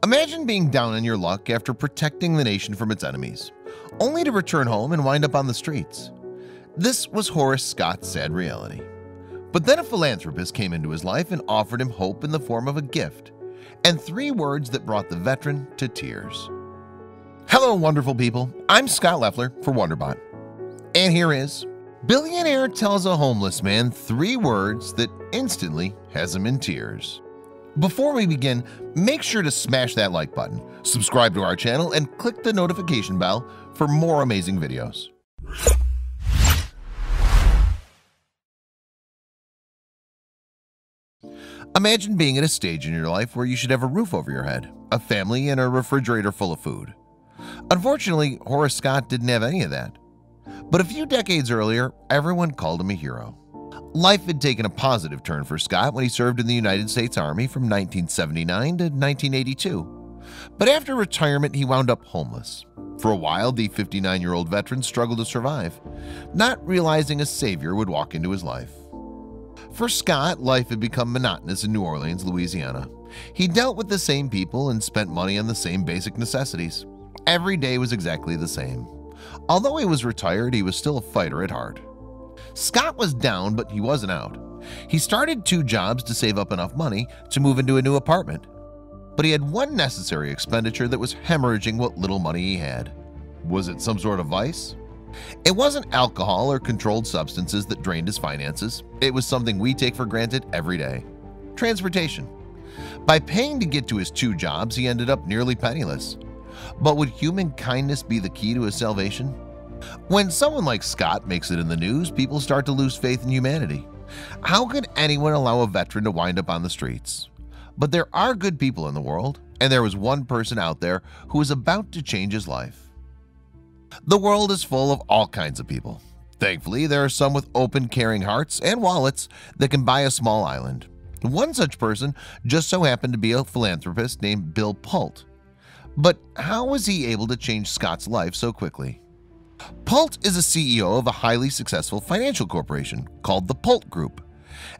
Imagine being down on your luck after protecting the nation from its enemies, only to return home and wind up on the streets. This was Horace Scott's sad reality. But then a philanthropist came into his life and offered him hope in the form of a gift, and 3 words that brought the veteran to tears. Hello, wonderful people. I'm Scott Leffler for WonderBot. And here is Billionaire tells a homeless man 3 words that instantly has him in tears. Before we begin, make sure to smash that like button, subscribe to our channel, and click the notification bell for more amazing videos. Imagine being at a stage in your life where you should have a roof over your head, a family, and a refrigerator full of food. Unfortunately, Horace Scott didn't have any of that. But a few decades earlier, everyone called him a hero. Life had taken a positive turn for Scott when he served in the United States Army from 1979 to 1982. But after retirement, he wound up homeless. For a while, the 59-year-old veteran struggled to survive, not realizing a savior would walk into his life. For Scott, life had become monotonous in New Orleans, Louisiana. He dealt with the same people and spent money on the same basic necessities. Every day was exactly the same. Although he was retired, he was still a fighter at heart. Scott was down, but he wasn't out. He started 2 jobs to save up enough money to move into a new apartment. But he had one necessary expenditure that was hemorrhaging what little money he had. Was it some sort of vice? It wasn't alcohol or controlled substances that drained his finances. It was something we take for granted every day: transportation. By paying to get to his 2 jobs, he ended up nearly penniless. But would human kindness be the key to his salvation? When someone like Scott makes it in the news, people start to lose faith in humanity. How could anyone allow a veteran to wind up on the streets? But there are good people in the world, and there was one person out there who was about to change his life. The world is full of all kinds of people. Thankfully, there are some with open, caring hearts and wallets that can buy a small island. One such person just so happened to be a philanthropist named Bill Pult. But how was he able to change Scott's life so quickly? Pult is a CEO of a highly successful financial corporation called the Pult Group.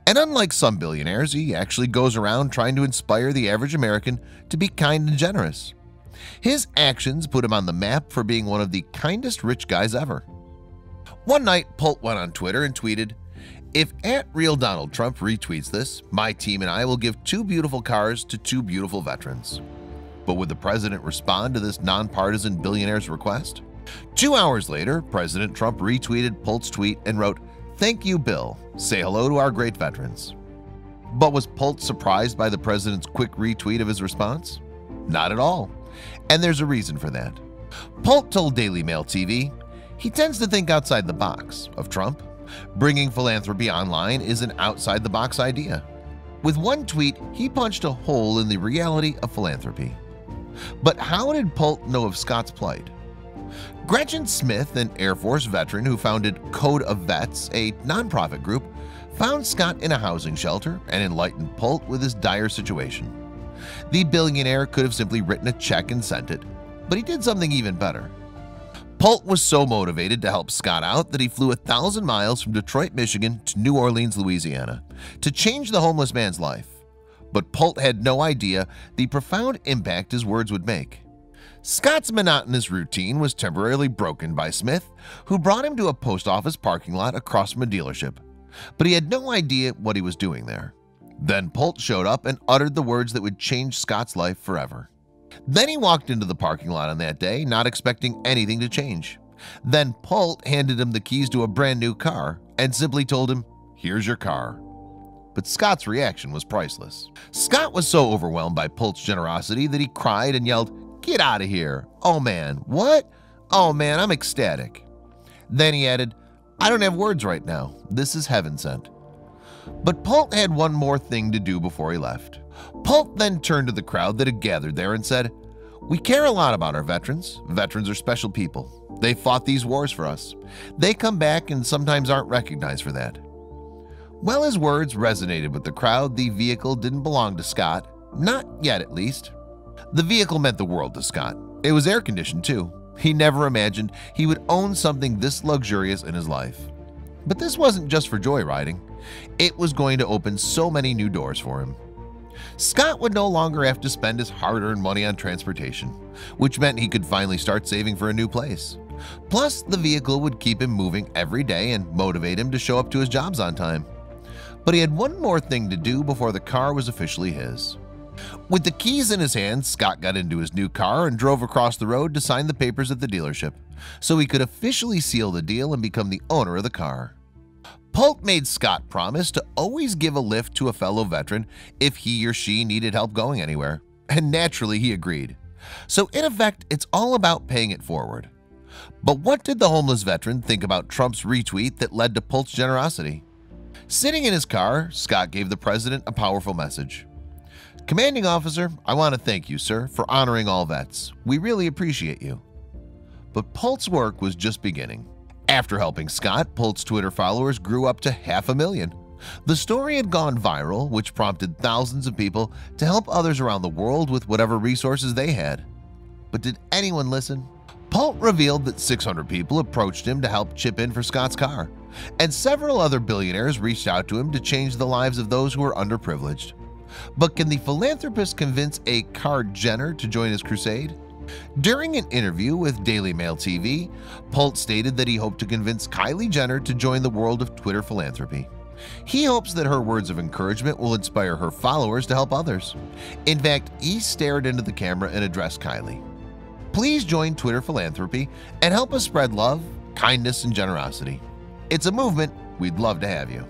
And unlike some billionaires, he actually goes around trying to inspire the average American to be kind and generous. His actions put him on the map for being one of the kindest rich guys ever. One night, Pult went on Twitter and tweeted, "If @RealDonaldTrump retweets this, my team and I will give 2 beautiful cars to 2 beautiful veterans." But would the president respond to this nonpartisan billionaire's request? 2 hours later, President Trump retweeted Pult's tweet and wrote, "Thank you, Bill. Say hello to our great veterans." But was Pult surprised by the president's quick retweet of his response? Not at all. And there's a reason for that. Pult told Daily Mail TV he tends to think outside the box of Trump. Bringing philanthropy online is an outside-the-box idea. With one tweet, he punched a hole in the reality of philanthropy. But how did Pult know of Scott's plight? Gretchen Smith, an Air Force veteran who founded Code of Vets, a nonprofit group, found Scott in a housing shelter and enlightened Pult with his dire situation. The billionaire could have simply written a check and sent it, but he did something even better. Pult was so motivated to help Scott out that he flew 1,000 miles from Detroit, Michigan to New Orleans, Louisiana to change the homeless man's life. But Pult had no idea the profound impact his words would make. Scott's monotonous routine was temporarily broken by Smith, who brought him to a post office parking lot across from a dealership, but he had no idea what he was doing there. Then Pult showed up and uttered the words that would change Scott's life forever. Then he walked into the parking lot on that day, not expecting anything to change. Then Pult handed him the keys to a brand new car and simply told him, "Here's your car." But Scott's reaction was priceless. Scott was so overwhelmed by Pult's generosity that he cried and yelled, "Get out of here. Oh man, what? Oh man, I'm ecstatic." Then he added, "I don't have words right now. This is heaven sent." But Pult had one more thing to do before he left. Pult then turned to the crowd that had gathered there and said, "We care a lot about our veterans. Veterans are special people. They fought these wars for us. They come back and sometimes aren't recognized for that." While his words resonated with the crowd, the vehicle didn't belong to Scott. Not yet, at least. The vehicle meant the world to Scott. It was air-conditioned too. He never imagined he would own something this luxurious in his life. But this wasn't just for joyriding. It was going to open so many new doors for him. Scott would no longer have to spend his hard-earned money on transportation, which meant he could finally start saving for a new place. Plus, the vehicle would keep him moving every day and motivate him to show up to his jobs on time. But he had one more thing to do before the car was officially his. With the keys in his hand, Scott got into his new car and drove across the road to sign the papers at the dealership, so he could officially seal the deal and become the owner of the car. Polk made Scott promise to always give a lift to a fellow veteran if he or she needed help going anywhere, and naturally he agreed. So in effect, it's all about paying it forward. But what did the homeless veteran think about Trump's retweet that led to Polk's generosity? Sitting in his car, Scott gave the president a powerful message. "Commanding officer, I want to thank you, sir, for honoring all vets. We really appreciate you." But Polk's work was just beginning. After helping Scott, Polk's Twitter followers grew up to 500,000. The story had gone viral, which prompted thousands of people to help others around the world with whatever resources they had. But did anyone listen? Polk revealed that 600 people approached him to help chip in for Scott's car, and several other billionaires reached out to him to change the lives of those who were underprivileged. But can the philanthropist convince a car Jenner to join his crusade? During an interview with Daily Mail TV, Polk stated that he hoped to convince Kylie Jenner to join the world of Twitter philanthropy. He hopes that her words of encouragement will inspire her followers to help others. In fact, he stared into the camera and addressed Kylie. Please join Twitter philanthropy and help us spread love, kindness, and generosity. It's a movement. We'd love to have you.